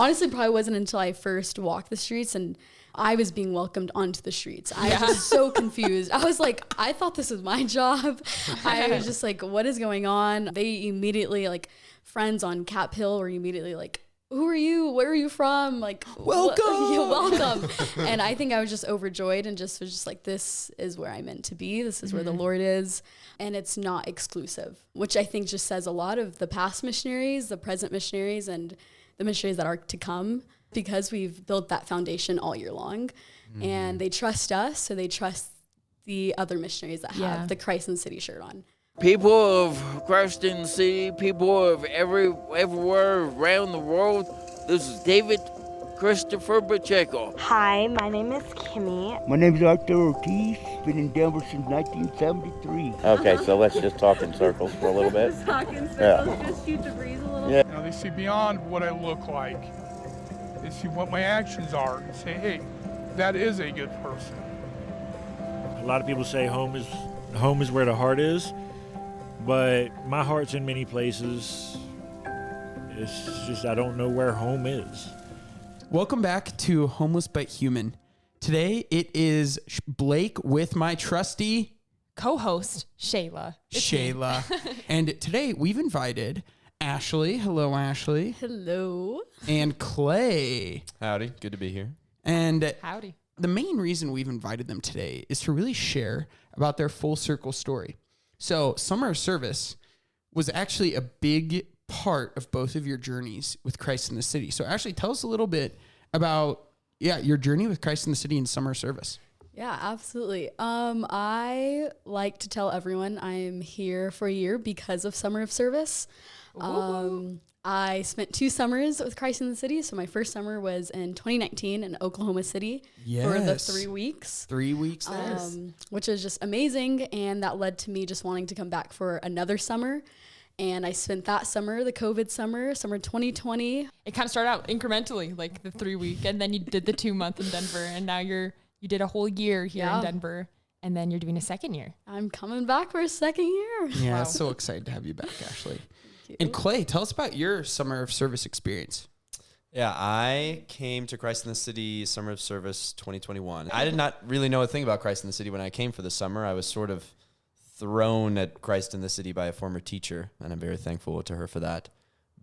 honestly probably wasn't until I first walked the streets and I was being welcomed onto the streets. I was so confused. I was like, I thought this was my job. I was just like, what is going on? They immediately, like, friends on Cap Hill were immediately like, who are you? Where are you from? Like, welcome. Welcome. And I think I was just overjoyed and was just like, this is where I'm meant to be. This is where the Lord is. And it's not exclusive, which I think just says a lot of the past missionaries, the present missionaries, and the missionaries that are to come, because we've built that foundation all year long. And they trust us, so they trust the other missionaries that have the Christ in the City shirt on. People of Christ in the City, people of everywhere around the world, this is David Christopher Pacheco. Hi, my name is Kimmy. My name is Arthur Ortiz. Been in Denver since 1973. Okay, so let's just talk in circles for a little bit. Just talk in circles, just shoot the breeze a little. Yeah. You know, they see beyond what I look like. They see what my actions are and say, hey, that is a good person. A lot of people say home is where the heart is, but my heart's in many places. It's just I don't know where home is. Welcome back to Homeless But Human. Today it is Blake with my trusty co-host, Shayla. And today we've invited Ashley. Hello, Ashley. Hello. And Clay. Howdy. Good to be here. And howdy. The main reason we've invited them today is to really share about their full circle story. So Summer of Service was actually a big part of both of your journeys with Christ in the City. So Ashley, tell us a little bit about your journey with Christ in the City and Summer of Service. Yeah, absolutely. I like to tell everyone I'm here for a year because of Summer of Service. I spent 2 summers with Christ in the City. So my first summer was in 2019 in Oklahoma City for the 3 weeks. 3 weeks there. Which is just amazing. And that led to me just wanting to come back for another summer. And I spent that summer, the COVID summer 2020. It kind of started out incrementally, like the 3 week, and then you did the 2 month in Denver, and now you did a whole year here in Denver, and then you're doing a second year. I'm coming back for a second year. Yeah, wow. So excited to have you back, Ashley. And Clay, tell us about your Summer of Service experience. Yeah, I came to Christ in the City Summer of Service 2021. I did not really know a thing about Christ in the City when I came for the summer. I was sort of thrown at Christ in the City by a former teacher, and I'm very thankful to her for that.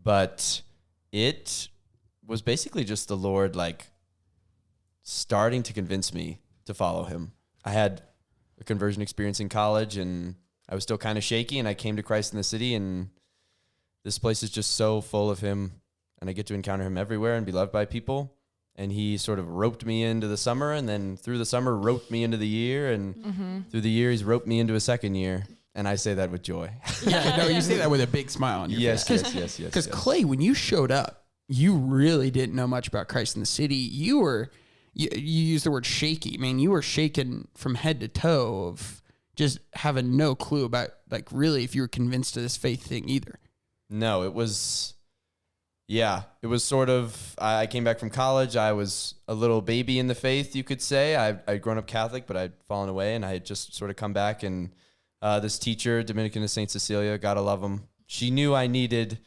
But it was basically just the Lord, like, starting to convince me to follow him. I had a conversion experience in college, and I was still kind of shaky, and I came to Christ in the City, and this place is just so full of him, and I get to encounter him everywhere and be loved by people. And he sort of roped me into the summer, and then through the summer roped me into the year, and through the year he's roped me into a second year. And I say that with joy. Yeah, no, you say that with a big smile on your face. Yes. Because Clay, when you showed up, you really didn't know much about Christ in the City. You used the word shaky. Man, you were shaken from head to toe of just having no clue about, like, really if you were convinced of this faith thing either. No, it was sort of, I came back from college. I was a little baby in the faith, you could say. I'd grown up Catholic, but I'd fallen away, and I had just sort of come back. And this teacher, Dominican of St. Cecilia, gotta love him. She knew I needed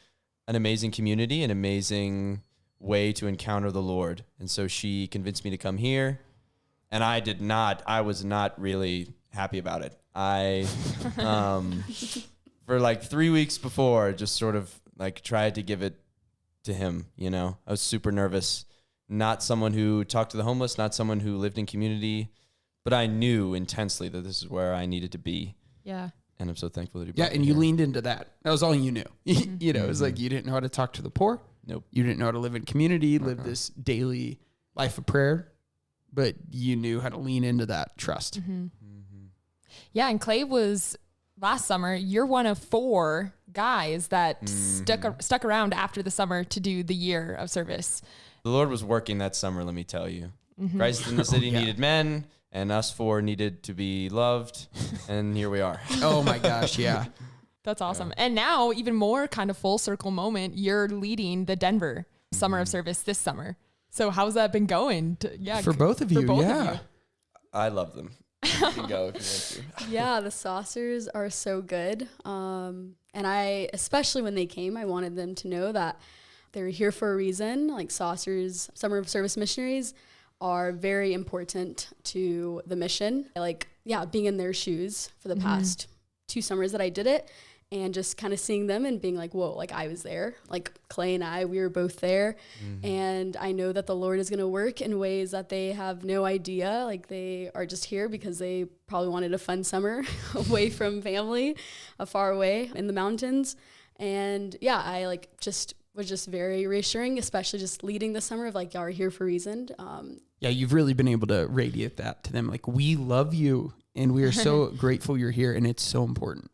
an amazing community, an amazing way to encounter the Lord. And so she convinced me to come here. And I was not really happy about it. I, for like 3 weeks before, just sort of like tried to give it to him, you know. I was super nervous. Not someone who talked to the homeless, not someone who lived in community, but I knew intensely that this is where I needed to be. Yeah. And I'm so thankful that he brought me and you here. leaned into that. That was all you knew. You know, it was like you didn't know how to talk to the poor. Nope. You didn't know how to live in community, live this daily life of prayer, but you knew how to lean into that trust. Yeah, and Clay was, last summer, you're one of 4 guys that stuck around after the summer to do the year of service. The Lord was working that summer, let me tell you. Christ in the City needed men, and us 4 needed to be loved, and here we are. Oh my gosh, yeah. That's awesome. Yeah. And now, even more kind of full circle moment, you're leading the Denver Summer of Service this summer. So how's that been going? For both of you, yeah. I love them. You can go if you want to. Yeah, the saucers are so good. And I, especially when they came, I wanted them to know that they're here for a reason. Like saucers, summer of service missionaries are very important to the mission. Like, yeah, being in their shoes for the past 2 summers that I did it, and just kind of seeing them and being like, whoa, like I was there. Like Clay and I, we were both there. And I know that the Lord is going to work in ways that they have no idea. Like they are just here because they probably wanted a fun summer away from family, far away in the mountains. And yeah, I was just very reassuring, especially just leading the summer of like, y'all are here for a reason. Yeah, you've really been able to radiate that to them. Like, we love you and we are so grateful you're here, and it's so important.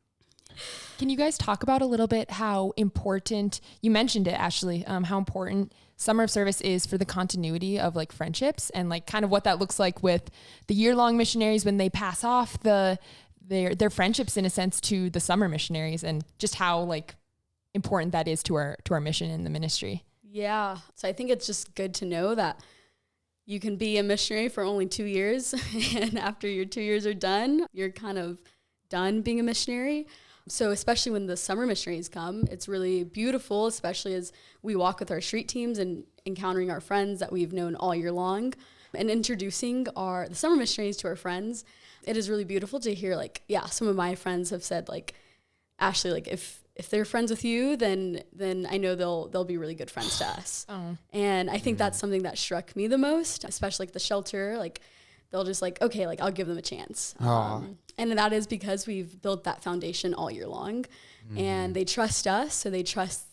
Can you guys talk about a little bit how important, you mentioned it, Ashley, how important summer of service is for the continuity of like friendships, and like kind of what that looks like with the year-long missionaries when they pass off their friendships in a sense to the summer missionaries, and just how like important that is to our mission in the ministry. Yeah. So I think it's just good to know that you can be a missionary for only 2 years, and after your 2 years are done, you're kind of done being a missionary. So especially when the summer missionaries come, it's really beautiful, especially as we walk with our street teams and encountering our friends that we've known all year long and introducing the summer missionaries to our friends. It is really beautiful to hear, like, yeah, some of my friends have said, like, Ashley, like, if they're friends with you, then I know they'll be really good friends to us. Oh. And I think that's something that struck me the most, especially like the shelter, like they'll just like, okay, like I'll give them a chance. And that is because we've built that foundation all year long, and they trust us. So they trust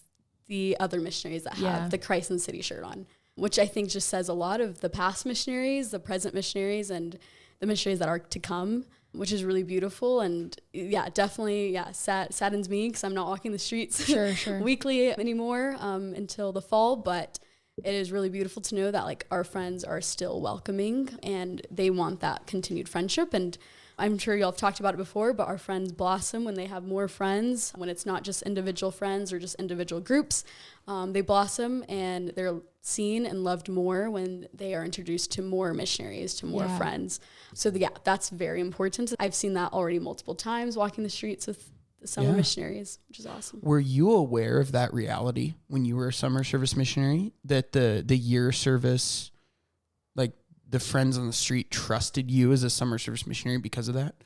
the other missionaries that have the Christ in the City shirt on, which I think just says a lot of the past missionaries, the present missionaries, and the missionaries that are to come, which is really beautiful. And yeah, definitely, saddens me because I'm not walking the streets weekly anymore until the fall. But it is really beautiful to know that like our friends are still welcoming and they want that continued friendship. And I'm sure y'all have talked about it before, but our friends blossom when they have more friends, when it's not just individual friends or just individual groups. They blossom and they're seen and loved more when they are introduced to more missionaries, to more friends. So that's very important. I've seen that already multiple times walking the streets with the summer missionaries, which is awesome. Were you aware of that reality when you were a summer service missionary, that the year service, like the friends on the street trusted you as a summer service missionary because of that?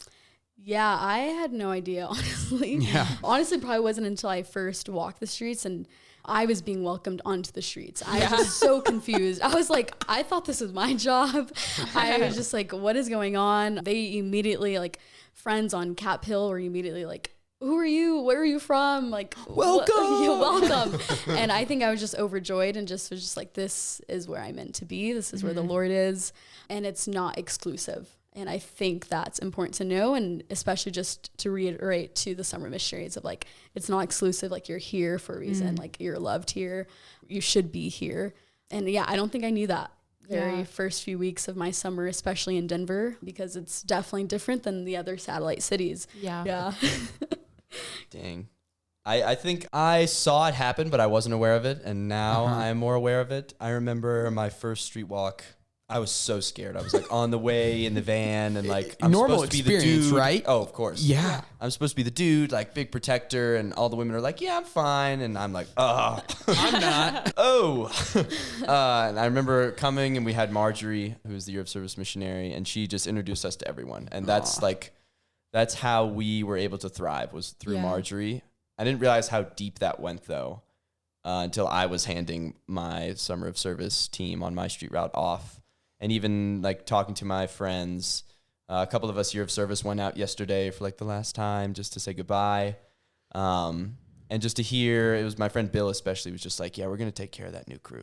Yeah, I had no idea, honestly. Yeah. Honestly, probably wasn't until I first walked the streets and I was being welcomed onto the streets. I was so confused. I was like, I thought this was my job. I was just like, what is going on? They immediately, like, friends on Cap Hill were immediately like, who are you? Where are you from? Like, welcome. Welcome. And I think I was just overjoyed and was just like, this is where I'm meant to be. This is where the Lord is. And it's not exclusive. And I think that's important to know, and especially just to reiterate to the summer missionaries of like, it's not exclusive. Like, you're here for a reason. Like, you're loved here. You should be here. And yeah, I don't think I knew that very first few weeks of my summer, especially in Denver, because it's definitely different than the other satellite cities. Yeah. Dang. I think I saw it happen, but I wasn't aware of it. And now I'm more aware of it. I remember my first street walk. I was so scared. I was like on the way in the van and like, I'm normal supposed to be experience, the dude. Right? Oh, of course. Yeah. I'm supposed to be the dude, like big protector, and all the women are like, yeah, I'm fine. And I'm like, oh, I'm not. And I remember coming and we had Marjorie, who was the year of service missionary, and she just introduced us to everyone. And that's how we were able to thrive, was through Marjorie. I didn't realize how deep that went though, until I was handing my summer of service team on my street route off. And even like talking to my friends, a couple of us year of service went out yesterday for like the last time just to say goodbye. And just to hear, it was my friend Bill especially was just like, yeah, we're going to take care of that new crew.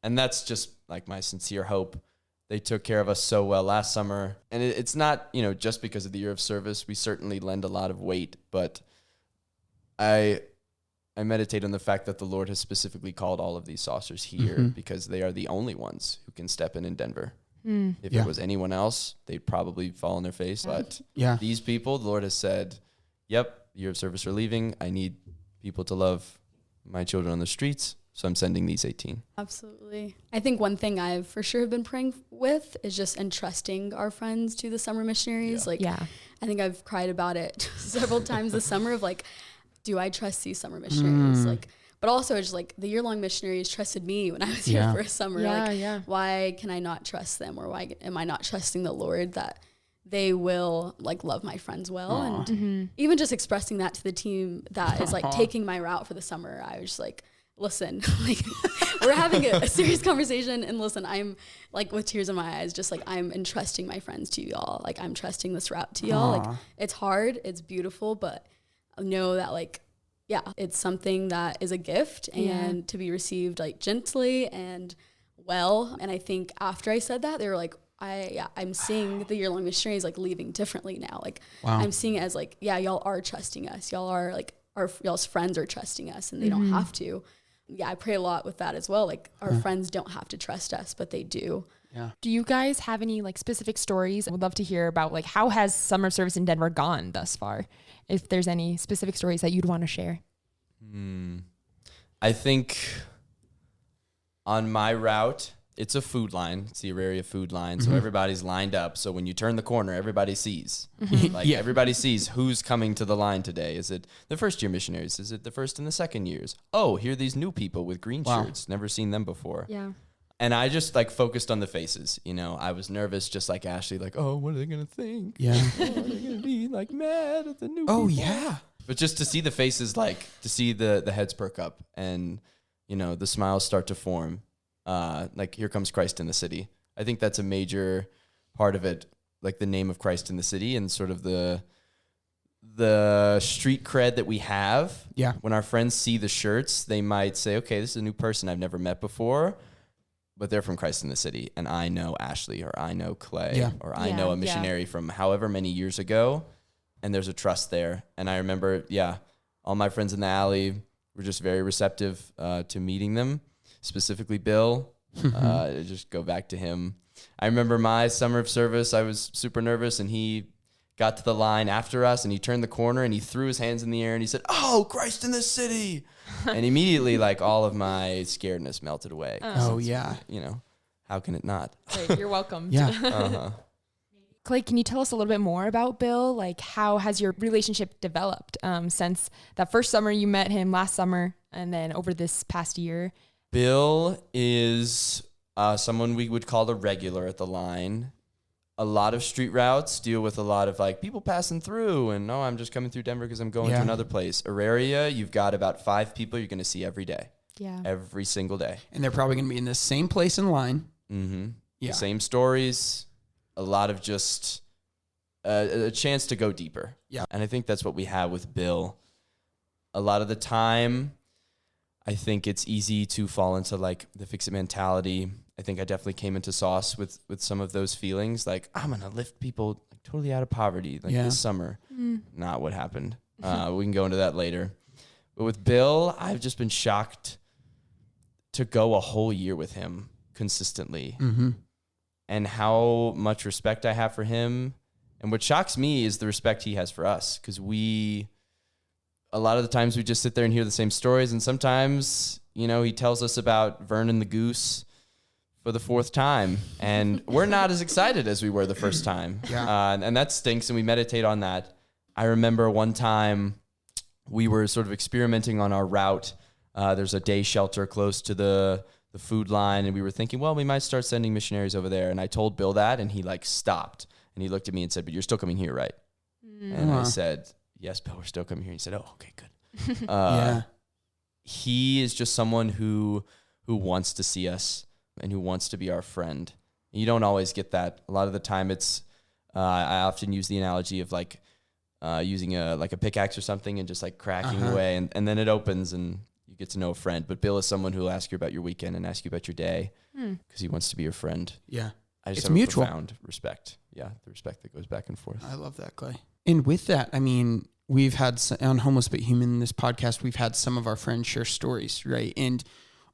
And that's just like my sincere hope. They took care of us so well last summer. And it's not, just because of the year of service. We certainly lend a lot of weight, but I meditate on the fact that the Lord has specifically called all of these saucers here because they are the only ones who can step in Denver. If it was anyone else, they'd probably fall on their face. But these people, the Lord has said, yep, year of service are leaving. I need people to love my children on the streets. So I'm sending these 18. Absolutely. I think one thing I've for sure been praying with is just entrusting our friends to the summer missionaries. I think I've cried about it several times this summer of like, do I trust these summer missionaries? Like, But also it's like the year-long missionaries trusted me when I was here for a summer. Why can I not trust them? Or why am I not trusting the Lord that they will like love my friends well? Aww. And even just expressing that to the team that is like taking my route for the summer, I was just like, listen, like we're having a serious conversation, and listen, I'm like with tears in my eyes, just like I'm entrusting my friends to y'all. Like I'm trusting this route to y'all. Like it's hard, it's beautiful, but know that like, yeah, it's something that is a gift and to be received like gently and well. And I think after I said that, they were like, I'm seeing the year-long missionaries like leaving differently now. Like I'm seeing it as like, yeah, y'all are trusting us. Y'all are like y'all's friends are trusting us, and they don't have to. Yeah, I pray a lot with that as well. Like our friends don't have to trust us, but they do. Yeah. Do you guys have any like specific stories? I would love to hear about like how has summer of service in Denver gone thus far? If there's any specific stories that you'd want to share. I think on my route, it's a food line. It's the Auraria food line. So everybody's lined up. So when you turn the corner, everybody sees. Like everybody sees who's coming to the line today. Is it the first year missionaries? Is it the first and the second years? Oh, here are these new people with green shirts. Never seen them before. Yeah. And I just like focused on the faces. You know, I was nervous, just like Ashley, like, oh, what are they going to think? Yeah. Oh, are they going to be like mad at the new people? Oh, yeah. But just to see the faces, like to see the heads perk up and, you know, the smiles start to form. Like here comes Christ in the city. I think that's a major part of it, like the name of Christ in the city and sort of the street cred that we have. Yeah. When our friends see the shirts, they might say, okay, this is a new person I've never met before, but they're from Christ in the city. And I know Ashley, or I know Clay, or I know a missionary from however many years ago. And there's a trust there. And I remember, all my friends in the alley were just very receptive to meeting them. Specifically Bill, just go back to him. I remember my summer of service, I was super nervous, and he got to the line after us, and he turned the corner, and he threw his hands in the air, and he said, oh, Christ in the city. And immediately, like, all of my scaredness melted away. Oh, yeah. You know, how can it not? Great, you're welcome. Yeah. Clay, can you tell us a little bit more about Bill? Like, how has your relationship developed since that first summer you met him last summer, and then over this past year? Bill is someone we would call a regular at the line. A lot of street routes deal with a lot of like people passing through and, I'm just coming through Denver because I'm going to another place. Auraria, you've got about 5 people you're going to see every day. Yeah. Every single day. And they're probably going to be in the same place in line. Mm-hmm. Yeah. The same stories. A lot of just a chance to go deeper. Yeah. And I think that's what we have with Bill. A lot of the time, I think it's easy to fall into like the fix-it mentality. I think I definitely came into sauce with some of those feelings. Like, I'm going to lift people like, totally out of poverty like this summer. Not what happened. We can go into that later. But with Bill, I've just been shocked to go a whole year with him consistently. And how much respect I have for him. And what shocks me is the respect he has for us. Because a lot of the times we just sit there and hear the same stories. And sometimes, he tells us about Vernon the goose for the 4th time. And we're not as excited as we were the first time. And that stinks. And we meditate on that. I remember one time we were sort of experimenting on our route. There's a day shelter close to the food line. And we were thinking, well, we might start sending missionaries over there. And I told Bill that, and he like stopped. And he looked at me and said, but you're still coming here, right? And I said, yes, Bill, we're still coming here. He said, oh, okay, good. He is just someone who wants to see us and who wants to be our friend. You don't always get that. A lot of the time it's, I often use the analogy of like using a pickaxe or something and just like cracking away and then it opens and you get to know a friend. But Bill is someone who will ask you about your weekend and ask you about your day because he wants to be your friend. Yeah. I just it's have mutual. a profound respect. Yeah, the respect that goes back and forth. I love that, Clay. And with that, I mean, we've had on Homeless But Human, this podcast, we've had some of our friends share stories, right? And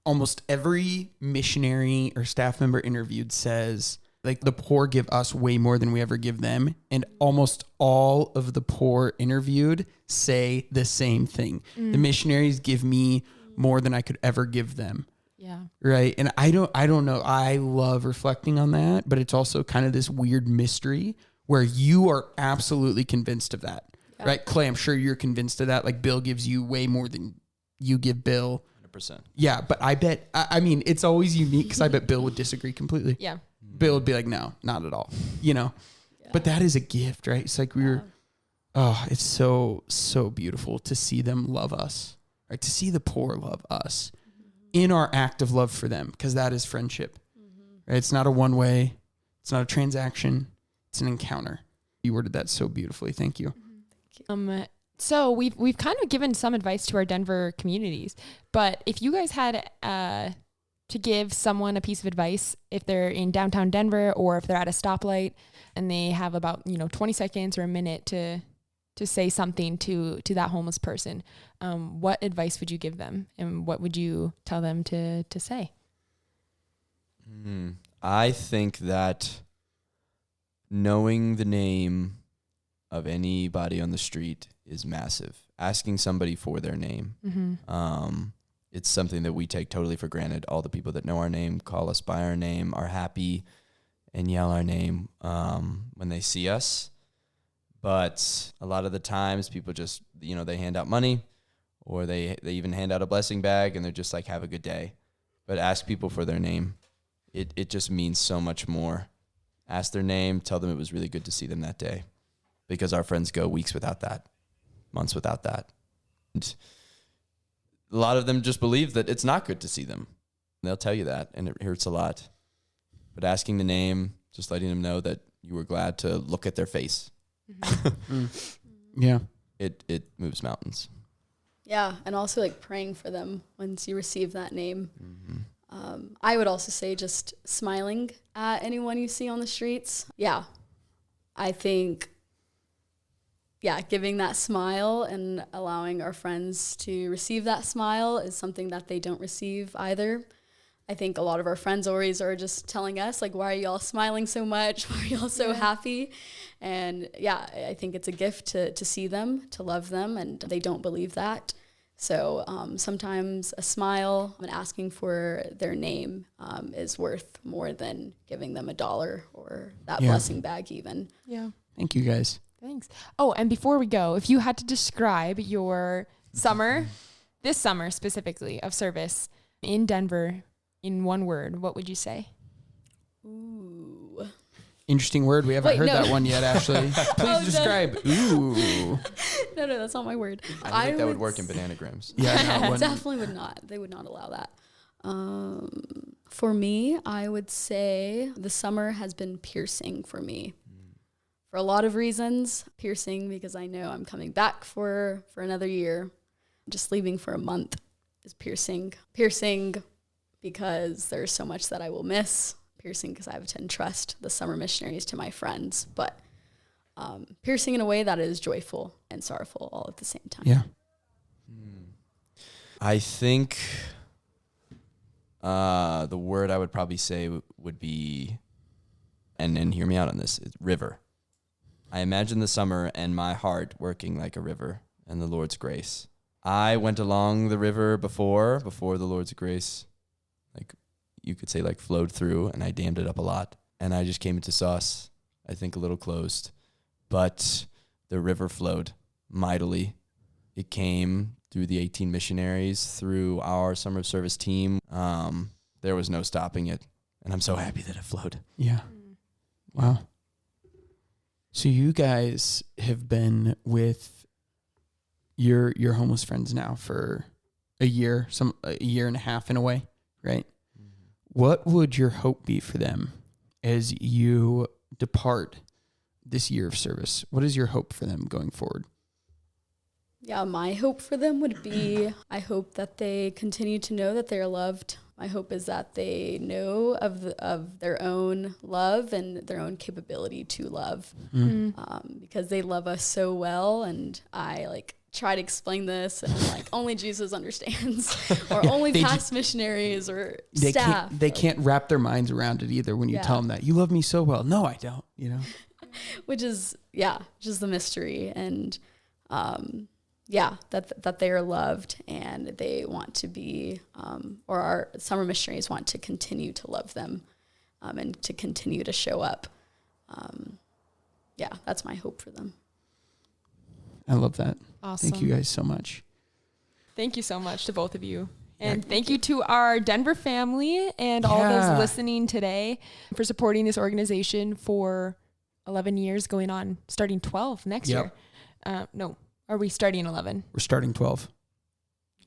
almost every missionary or staff member interviewed says, like, the poor give us way more than we ever give them. And almost all of the poor interviewed say the same thing. The missionaries give me more than I could ever give them. Yeah. Right. And I don't know. I love reflecting on that, but it's also kind of this weird mystery where you are absolutely convinced of that. Yeah. Right. Clay, I'm sure you're convinced of that. Like Bill gives you way more than you give Bill. 100%. Yeah, but I bet, I mean, it's always unique because I bet Bill would disagree completely. Yeah. Bill would be like, no, not at all, you know? Yeah. But that is a gift, right? It's like it's so, so beautiful to see them love us, right? To see the poor love us in our act of love for them, because that is friendship, right? It's not a one way, it's not a transaction, it's an encounter. You worded that so beautifully. Thank you. So we've kind of given some advice to our Denver communities, but if you guys had to give someone a piece of advice, if they're in downtown Denver or if they're at a stoplight and they have about 20 seconds or a minute to say something to that homeless person, what advice would you give them, and what would you tell them to say? I think that knowing the name of anybody on the street is massive. Asking somebody for their name. It's something that we take totally for granted. All the people that know our name, call us by our name, are happy and yell our name when they see us. But a lot of the times people just, they hand out money, or they even hand out a blessing bag and they're just like, have a good day. But ask people for their name. It just means so much more. Ask their name, tell them it was really good to see them that day. Because our friends go weeks without that, months without that. And a lot of them just believe that it's not good to see them. And they'll tell you that, and it hurts a lot. But asking the name, just letting them know that you were glad to look at their face. Yeah. It moves mountains. Yeah, and also like praying for them once you receive that name. I would also say just smiling at anyone you see on the streets. Yeah, I think, giving that smile and allowing our friends to receive that smile is something that they don't receive either. I think a lot of our friends always are just telling us, like, why are y'all smiling so much? Why are y'all so happy? And I think it's a gift to see them, to love them, and they don't believe that. So sometimes a smile and asking for their name is worth more than giving them $1 or that blessing bag even. Yeah. Thank you, guys. Thanks. Oh, and before we go, if you had to describe your summer, this summer specifically, of service in Denver in one word, what would you say? Ooh. Interesting word. We haven't heard that one yet, Ashley. Please describe. Ooh. No, that's not my word. I think that would work in bananagrams. Yeah, no, definitely would not. They would not allow that. For me, I would say the summer has been piercing for me. For a lot of reasons. Piercing because I know I'm coming back for another year. Just leaving for a month is piercing. Piercing because there's so much that I will miss. Piercing because I have to entrust the summer missionaries to my friends. But piercing in a way that is joyful and sorrowful all at the same time. Yeah. I think the word I would probably say would be, and hear me out on this, it's river. I imagine the summer and my heart working like a river and the Lord's grace. I went along the river before the Lord's grace, like you could say, like flowed through, and I dammed it up a lot. And I just came into sauce, I think a little closed. But the river flowed mightily. It came through the 18 missionaries, through our summer of service team. There was no stopping it. And I'm so happy that it flowed. Yeah. Wow. So you guys have been with your homeless friends now for a year and a half in a way, right? What would your hope be for them as you depart this year of service? What is your hope for them going forward? Yeah, my hope for them would be, I hope that they continue to know that they're loved. My hope is that they know of their own love and their own capability to love, because they love us so well. And I try to explain this, and I'm like, only Jesus understands, or only past missionaries or staff. They can't wrap their minds around it either when you tell them that you love me so well. No, I don't. Which is just the mystery, and that they are loved, and they want to be, or our summer missionaries want to continue to love them, and to continue to show up. That's my hope for them. I love that. Awesome. Thank you guys so much. Thank you so much to both of you. And thank you to our Denver family and all those listening today for supporting this organization for 11 years, going on, starting 12 next year. No, are we starting 11? We're starting 12.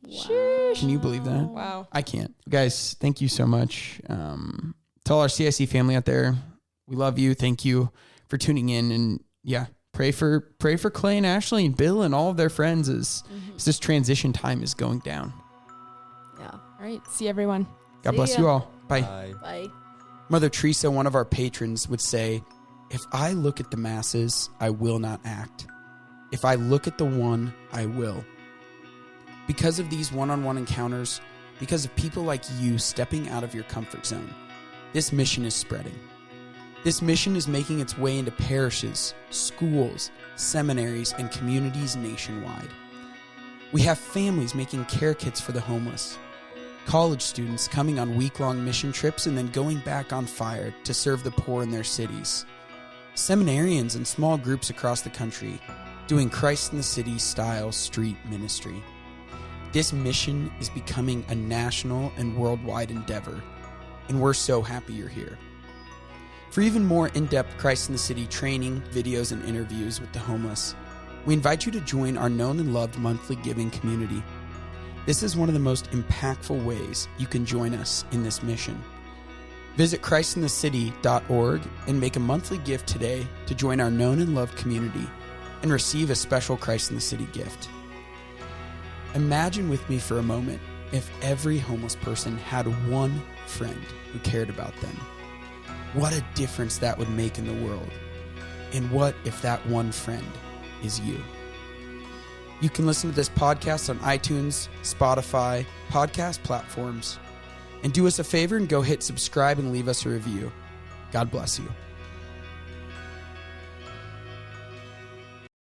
Wow. Can you believe that? Wow. I can't. Guys, thank you so much. To all our CIC family out there, we love you. Thank you for tuning in. And pray for Clay and Ashley and Bill and all of their friends as this transition time is going down. Yeah. All right. See everyone. God bless you all. Bye. Bye. Mother Teresa, one of our patrons, would say, "If I look at the masses, I will not act. If I look at the one, I will." Because of these one-on-one encounters, because of people like you stepping out of your comfort zone, this mission is spreading. This mission is making its way into parishes, schools, seminaries, and communities nationwide. We have families making care kits for the homeless, college students coming on week-long mission trips and then going back on fire to serve the poor in their cities, seminarians and small groups across the country doing Christ in the City style street ministry. This mission is becoming a national and worldwide endeavor, and we're so happy you're here. For even more in-depth Christ in the City training, videos, and interviews with the homeless, we invite you to join our known and loved monthly giving community. This is one of the most impactful ways you can join us in this mission. Visit christinthecity.org and make a monthly gift today to join our known and loved community and receive a special Christ in the City gift. Imagine with me for a moment if every homeless person had one friend who cared about them. What a difference that would make in the world. And what if that one friend is you? You can listen to this podcast on iTunes, Spotify, podcast platforms. And do us a favor and go hit subscribe and leave us a review. God bless you.